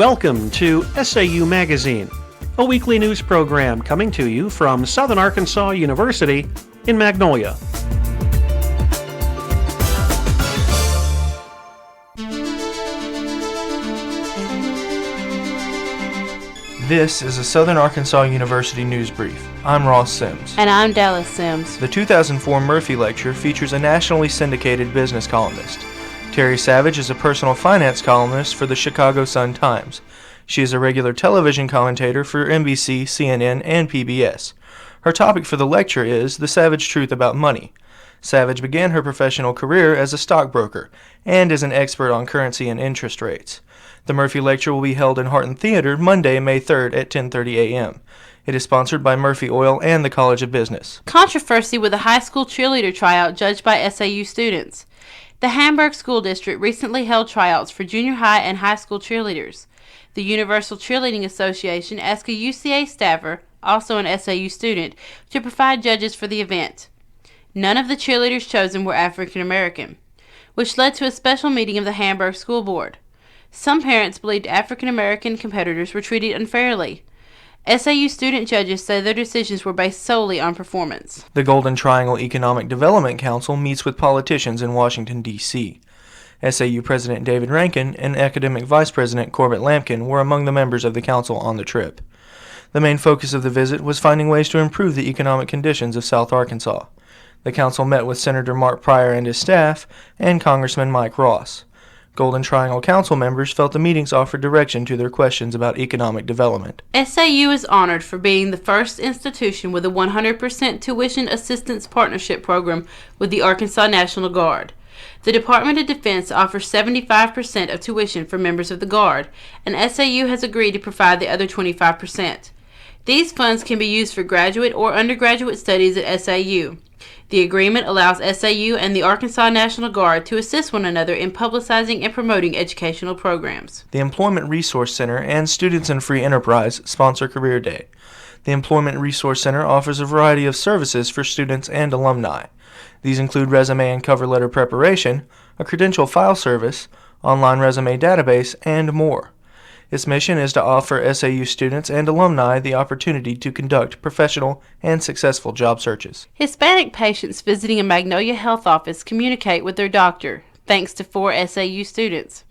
Welcome to SAU Magazine, a weekly news program coming to you from Southern Arkansas University in Magnolia. This is a Southern Arkansas University news brief. I'm Ross Sims. And I'm Dallas Sims. The 2004 Murphy Lecture features a nationally syndicated business columnist. Terry Savage is a personal finance columnist for the Chicago Sun-Times. She is a regular television commentator for NBC, CNN, and PBS. Her topic for the lecture is The Savage Truth About Money. Savage began her professional career as a stockbroker and is an expert on currency and interest rates. The Murphy Lecture will be held in Harton Theater Monday, May 3rd at 10:30 a.m. It is sponsored by Murphy Oil and the College of Business. Controversy with a high school cheerleader tryout judged by SAU students. The Hamburg School District recently held tryouts for junior high and high school cheerleaders. The Universal Cheerleading Association asked a UCA staffer, also an SAU student, to provide judges for the event. None of the cheerleaders chosen were African American, which led to a special meeting of the Hamburg School Board. Some parents believed African American competitors were treated unfairly. SAU student judges say their decisions were based solely on performance. The Golden Triangle Economic Development Council meets with politicians in Washington, D.C. SAU President David Rankin and Academic Vice President Corbett Lampkin were among the members of the council on the trip. The main focus of the visit was finding ways to improve the economic conditions of South Arkansas. The council met with Senator Mark Pryor and his staff and Congressman Mike Ross. Golden Triangle Council members felt the meetings offered direction to their questions about economic development. SAU is honored for being the first institution with a 100% tuition assistance partnership program with the Arkansas National Guard. The Department of Defense offers 75% of tuition for members of the Guard, and SAU has agreed to provide the other 25%. These funds can be used for graduate or undergraduate studies at SAU. The agreement allows SAU and the Arkansas National Guard to assist one another in publicizing and promoting educational programs. The Employment Resource Center and Students in Free Enterprise sponsor Career Day. The Employment Resource Center offers a variety of services for students and alumni. These include resume and cover letter preparation, a credential file service, online resume database, and more. Its mission is to offer SAU students and alumni the opportunity to conduct professional and successful job searches. Hispanic patients visiting a Magnolia Health office communicate with their doctor, thanks to 4 SAU students.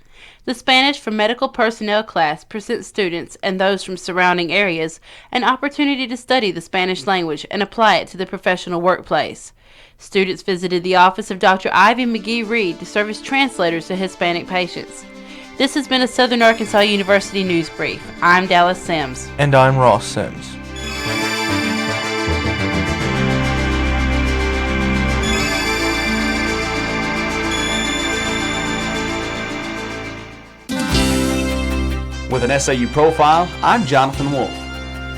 The Spanish for Medical Personnel class presents students and those from surrounding areas an opportunity to study the Spanish language and apply it to the professional workplace. Students visited the office of Dr. Ivy McGee Reed to serve as translators to Hispanic patients. This has been a Southern Arkansas University News Brief. I'm Dallas Sims. And I'm Ross Sims. With an SAU Profile, I'm Jonathan Wolfe.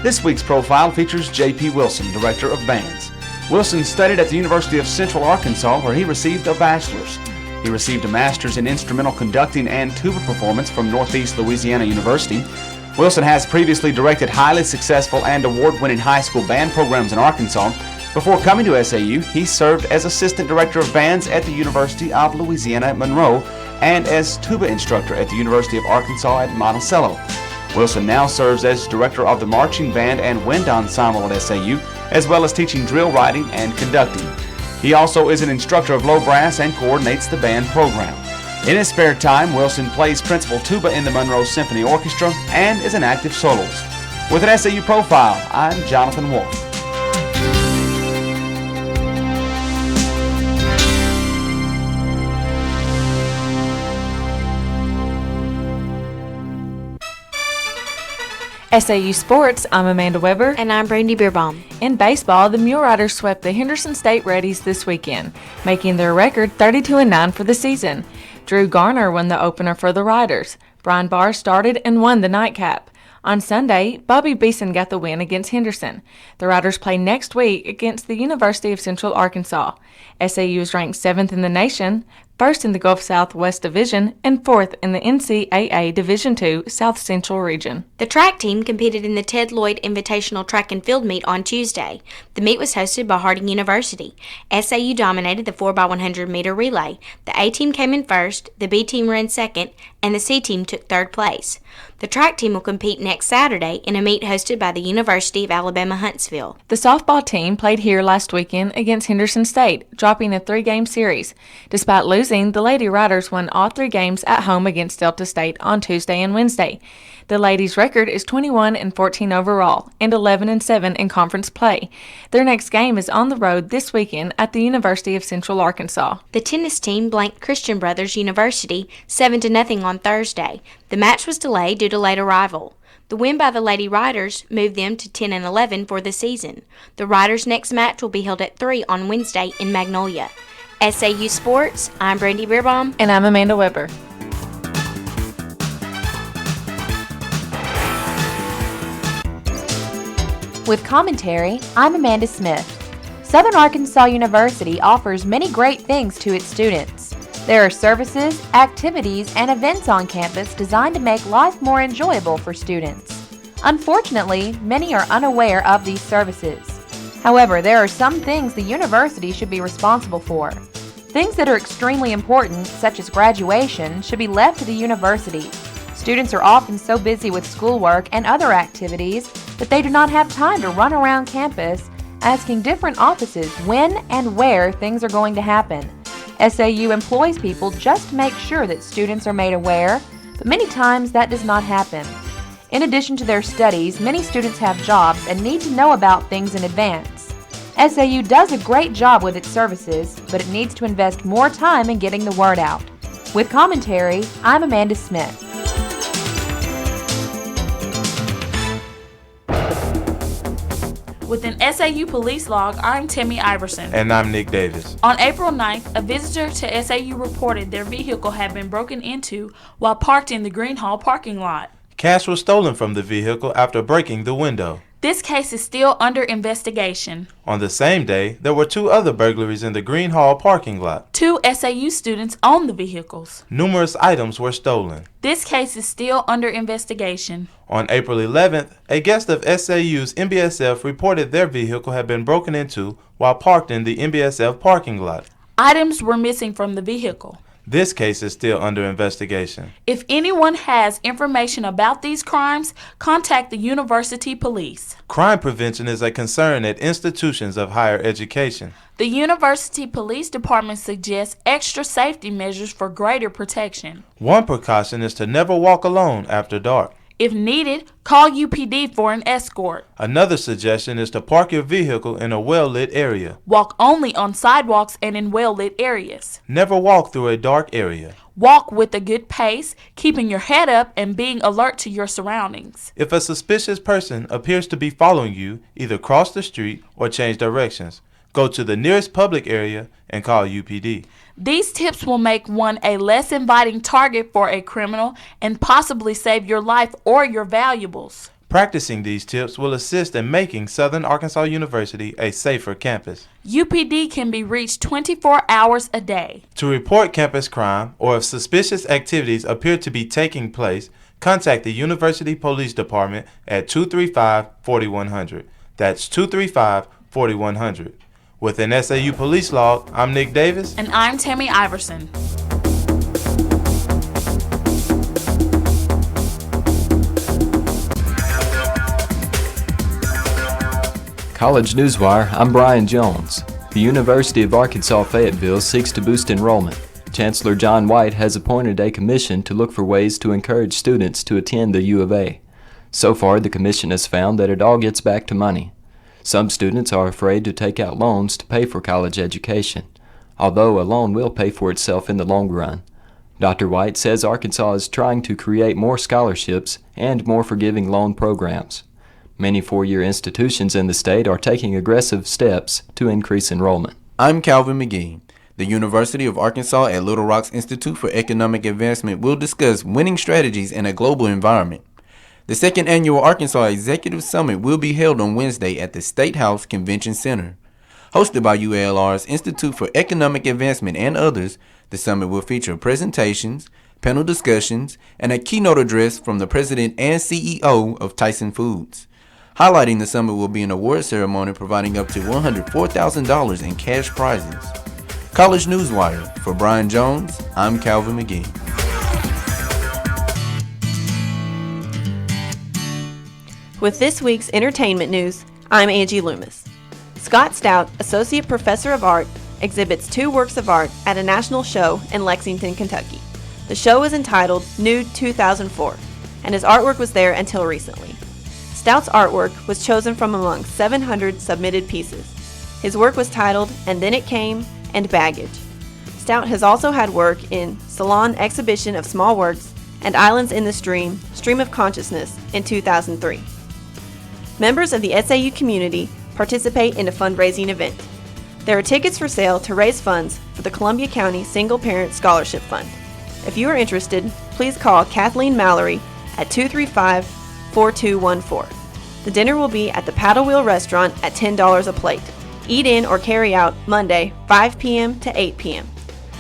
This week's profile features J.P. Wilson, Director of Bands. Wilson studied at the University of Central Arkansas, where he received a bachelor's. He received a master's in instrumental conducting and tuba performance from Northeast Louisiana University. Wilson has previously directed highly successful and award-winning high school band programs in Arkansas. Before coming to SAU, he served as Assistant Director of Bands at the University of Louisiana at Monroe and as tuba instructor at the University of Arkansas at Monticello. Wilson now serves as Director of the Marching Band and Wind Ensemble at SAU, as well as teaching drill writing and conducting. He also is an instructor of low brass and coordinates the band program. In his spare time, Wilson plays principal tuba in the Monroe Symphony Orchestra and is an active soloist. With an SAU Profile, I'm Jonathan Wolfe. SAU Sports, I'm Amanda Weber. And I'm Brandy Bierbaum. In baseball, the Mule Riders swept the Henderson State Reddies this weekend, making their record 32-9 for the season. Drew Garner won the opener for the Riders. Brian Barr started and won the nightcap. On Sunday, Bobby Beeson got the win against Henderson. The Riders play next week against the University of Central Arkansas. SAU is ranked 7th in the nation, first in the Gulf Southwest Division and fourth in the NCAA Division II South Central Region. The track team competed in the Ted Lloyd Invitational Track and Field Meet on Tuesday. The meet was hosted by Harding University. SAU dominated the 4x100 meter relay. The A team came in first, the B team ran second, and the C team took third place. The track team will compete next Saturday in a meet hosted by the University of Alabama Huntsville. The softball team played here last weekend against Henderson State, dropping a 3-game series. Despite losing, the Lady Riders won all 3 games at home against Delta State on Tuesday and Wednesday. The ladies' record is 21-14 overall and 11-7 in conference play. Their next game is on the road this weekend at the University of Central Arkansas. The tennis team blanked Christian Brothers University 7-0 on Thursday. The match was delayed due to late arrival. The win by the Lady Riders moved them to 10-11 for the season. The Riders' next match will be held at 3 on Wednesday in Magnolia. SAU Sports, I'm Brandy Bierbaum. And I'm Amanda Weber. With commentary, I'm Amanda Smith. Southern Arkansas University offers many great things to its students. There are services, activities, and events on campus designed to make life more enjoyable for students. Unfortunately, many are unaware of these services. However, there are some things the university should be responsible for. Things that are extremely important, such as graduation, should be left to the university. Students are often so busy with schoolwork and other activities that they do not have time to run around campus asking different offices when and where things are going to happen. SAU employs people just to make sure that students are made aware, but many times that does not happen. In addition to their studies, many students have jobs and need to know about things in advance. SAU does a great job with its services, but it needs to invest more time in getting the word out. With commentary, I'm Amanda Smith. With an SAU police log, I'm Tammy Iverson. And I'm Nick Davis. On April 9th, a visitor to SAU reported their vehicle had been broken into while parked in the Green Hall parking lot. Cash was stolen from the vehicle after breaking the window. This case is still under investigation. On the same day, there were 2 other burglaries in the Green Hall parking lot. 2 SAU students owned the vehicles. Numerous items were stolen. This case is still under investigation. On April 11th, a guest of SAU's MBSF reported their vehicle had been broken into while parked in the MBSF parking lot. Items were missing from the vehicle. This case is still under investigation. If anyone has information about these crimes, contact the university police. Crime prevention is a concern at institutions of higher education. The University Police Department suggests extra safety measures for greater protection. One precaution is to never walk alone after dark. If needed, call UPD for an escort. Another suggestion is to park your vehicle in a well-lit area. Walk only on sidewalks and in well-lit areas. Never walk through a dark area. Walk with a good pace, keeping your head up and being alert to your surroundings. If a suspicious person appears to be following you, either cross the street or change directions. Go to the nearest public area and call UPD. These tips will make one a less inviting target for a criminal and possibly save your life or your valuables. Practicing these tips will assist in making Southern Arkansas University a safer campus. UPD can be reached 24 hours a day. To report campus crime or if suspicious activities appear to be taking place, contact the University Police Department at 235-4100. That's 235-4100. With an SAU police log, I'm Nick Davis. And I'm Tammy Iverson. College Newswire, I'm Bryan Jones. The University of Arkansas Fayetteville seeks to boost enrollment. Chancellor John White has appointed a commission to look for ways to encourage students to attend the U of A. So far, the commission has found that it all gets back to money. Some students are afraid to take out loans to pay for college education, although a loan will pay for itself in the long run. Dr. White says Arkansas is trying to create more scholarships and more forgiving loan programs. Many four-year institutions in the state are taking aggressive steps to increase enrollment. I'm Calvin McGee. The University of Arkansas at Little Rock's Institute for Economic Advancement will discuss winning strategies in a global environment. The second annual Arkansas Executive Summit will be held on Wednesday at the State House Convention Center. Hosted by UALR's Institute for Economic Advancement and others, The summit will feature presentations, panel discussions, and a keynote address from the president and CEO of Tyson Foods. Highlighting the summit will be an award ceremony providing up to $104,000 in cash prizes. College Newswire. For Brian Jones, I'm Calvin McGee. With this week's entertainment news, I'm Angie Loomis. Scott Stout, Associate Professor of Art, exhibits 2 works of art at a national show in Lexington, Kentucky. The show is entitled Nude 2004, and his artwork was there until recently. Stout's artwork was chosen from among 700 submitted pieces. His work was titled And Then It Came and Baggage. Stout has also had work in Salon Exhibition of Small Works and Islands in the Stream of Consciousness in 2003. Members of the SAU community participate in a fundraising event. There are tickets for sale to raise funds for the Columbia County Single Parent Scholarship Fund. If you are interested, please call Kathleen Mallory at 235-4214. The dinner will be at the Paddle Wheel Restaurant at $10 a plate. Eat in or carry out Monday, 5 p.m. to 8 p.m.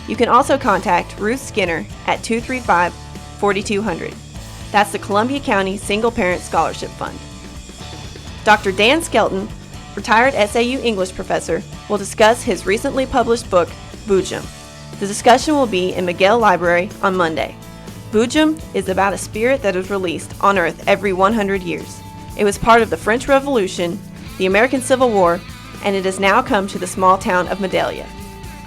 You can also contact Ruth Skinner at 235-4200. That's the Columbia County Single Parent Scholarship Fund. Dr. Dan Skelton, retired SAU English professor, will discuss his recently published book, Boojum. The discussion will be in McGill Library on Monday. Boojum is about a spirit that is released on Earth every 100 years. It was part of the French Revolution, the American Civil War, and it has now come to the small town of Medalia.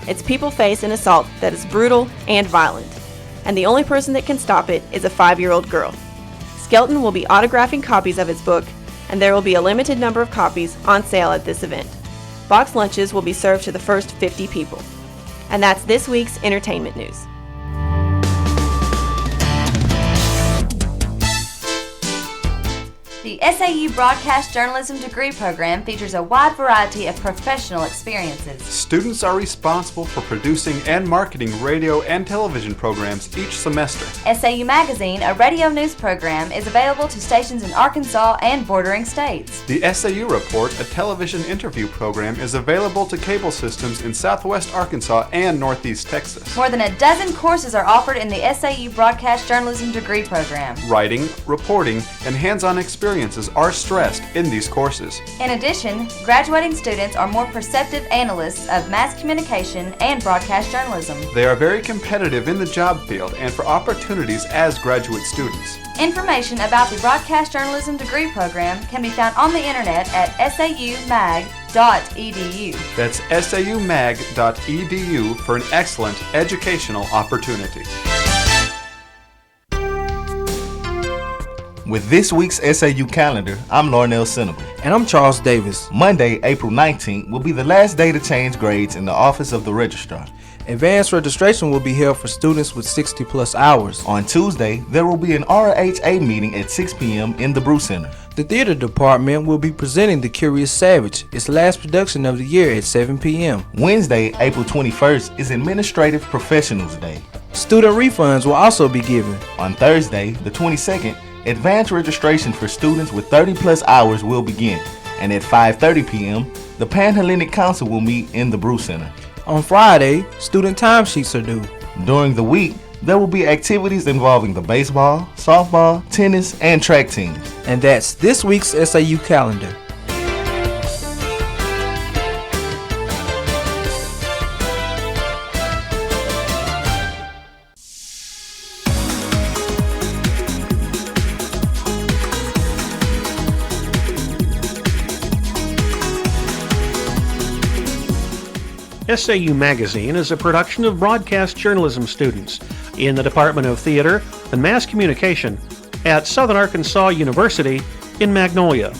Its people face an assault that is brutal and violent, and the only person that can stop it is a 5-year-old girl. Skelton will be autographing copies of his book, and there will be a limited number of copies on sale at this event. Box lunches will be served to the first 50 people. And that's this week's entertainment news. The SAU Broadcast Journalism degree program features a wide variety of professional experiences. Students are responsible for producing and marketing radio and television programs each semester. SAU Magazine, a radio news program, is available to stations in Arkansas and bordering states. The SAU Report, a television interview program, is available to cable systems in southwest Arkansas and northeast Texas. More than a dozen courses are offered in the SAU Broadcast Journalism degree program. Writing, reporting, and hands-on experiences are stressed in these courses. In addition, graduating students are more perceptive analysts of mass communication and broadcast journalism. They are very competitive in the job field and for opportunities as graduate students. Information about the Broadcast Journalism degree program can be found on the internet at saumag.edu. That's saumag.edu for an excellent educational opportunity. With this week's SAU calendar, I'm Larnelle Sinegal. And I'm Charles Davis. Monday, April 19th, will be the last day to change grades in the Office of the Registrar. Advanced registration will be held for students with 60-plus hours. On Tuesday, there will be an RHA meeting at 6 p.m. in the Brew Center. The theater department will be presenting The Curious Savage, its last production of the year, at 7 p.m. Wednesday, April 21st, is Administrative Professionals Day. Student refunds will also be given. On Thursday, the 22nd, advanced registration for students with 30-plus hours will begin, and at 5:30 p.m., the Pan-Hellenic Council will meet in the Brew Center. On Friday, student timesheets are due. During the week, there will be activities involving the baseball, softball, tennis, and track teams. And that's this week's SAU calendar. SAU Magazine is a production of broadcast journalism students in the Department of Theater and Mass Communication at Southern Arkansas University in Magnolia.